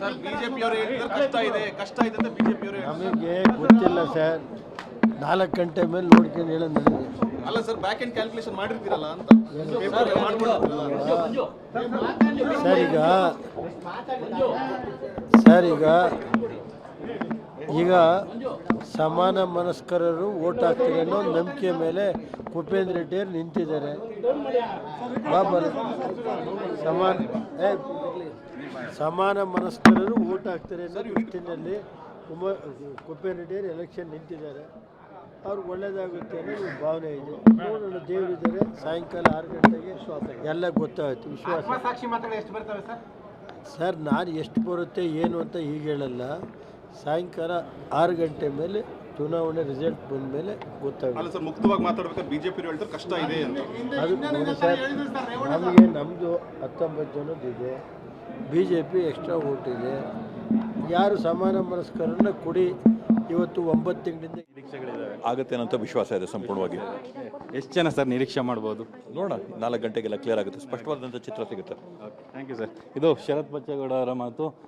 Sir BJP ಅವರು ಹೇಳಿದ್ರೆ ಕಷ್ಟ ಇದೆ ಅಂತ ಬಿಜೆಪಿ ಅವರು ನಮಗೆ ಗೊತ್ತಿಲ್ಲ ಸರ್. 4 ಗಂಟೆ ಮೇಲೆ ನೋಡ್ಕೊಂಡು ಹೇಳೋದು ನನಗೆ. ಅಲ್ಲ ಸರ್, ಬ್ಯಾಕ್ ಎಂಡ್ ಕ್ಯಾಲ್ಕುಲೇಷನ್ ಮಾಡಿರ್ತೀರಲ್ಲ ಅಂತ. ಸರ್ ಈಗ ಸಮಾನ ಮನಸ್ಕರರು ಓಟ್ ಹಾಕ್ತಾರೆ ಅನ್ನೋ ನಂಬಿಕೆ ಮೇಲೆ ಕುಪೇಂದ್ರ ರೆಡ್ಡಿಯವರು ನಿಂತಿದ್ದಾರೆ. ಸಮಾನ ಮನಸ್ಕರರು ಓಟ್ ಹಾಕ್ತಾರೆ ಅನ್ನೋ ನಿಟ್ಟಿನಲ್ಲಿ ಕುಪೇಂದ್ರ ರೆಡ್ಡಿಯವರು ಎಲೆಕ್ಷನ್ ನಿಂತಿದ್ದಾರೆ. ಅವ್ರಿಗೆ ಒಳ್ಳೇದಾಗುತ್ತೆ ಅನ್ನೋ ಒಂದು ಭಾವನೆ ಇದೆ. ನೋಡೋಣ, ದೇವರಿದ್ದಾರೆ. ಸಾಯಂಕಾಲ 6 ಗಂಟೆಗೆ ಎಲ್ಲ ಗೊತ್ತಾಗುತ್ತೆ. ವಿಶ್ವಾಸ ಸರ್, ನಾನು ಎಷ್ಟು ಬರುತ್ತೆ ಏನು ಅಂತ ಈಗ ಹೇಳಲ್ಲ. ಸಾಯಂಕಾಲ 6 ಗಂಟೆ ಮೇಲೆ ಚುನಾವಣೆ ರಿಸಲ್ಟ್ ಬಂದ ಮೇಲೆ ಗೊತ್ತಾಗುತ್ತೆ. ಸರ್, ಮುಕ್ತವಾಗಿ ಮಾತಾಡ್ಬೇಕಾದ್ರೆ ಬಿಜೆಪಿ ಹೇಳ್ತಾರೆ ಕಷ್ಟ ಇದೆ ಅಂತ. ಅದು ನೋಡಿ ಸರ್, ನಮ್ಮದು 19 ಜನದಿದೆ, BJP ಎಕ್ಸ್ಟ್ರಾ ಓಟ್ ಇದೆ. ಯಾರು ಸಮಾನ ಮನಸ್ಕರನ್ನ ಕೊಡಿ. ಇವತ್ತು 9 ತಿಂಗಳಿಂದ ನಿರೀಕ್ಷೆಗಳಿದ್ದಾವೆ, ಆಗುತ್ತೆ ಅನ್ನೋ ವಿಶ್ವಾಸ ಇದೆ ಸಂಪೂರ್ಣವಾಗಿ. ಎಷ್ಟು ಜನ ಸರ್ ನಿರೀಕ್ಷೆ ಮಾಡ್ಬೋದು? ನೋಡೋಣ, 4 ಗಂಟೆಗೆಲ್ಲ ಕ್ಲಿಯರ್ ಆಗುತ್ತೆ, ಸ್ಪಷ್ಟವಾದಂಥ ಚಿತ್ರ ಸಿಗುತ್ತೆ. Thank you sir. ಇದು ಶರತ್ ಬಚ್ಚೇಗೌಡ ಅವರ ಮಾತು.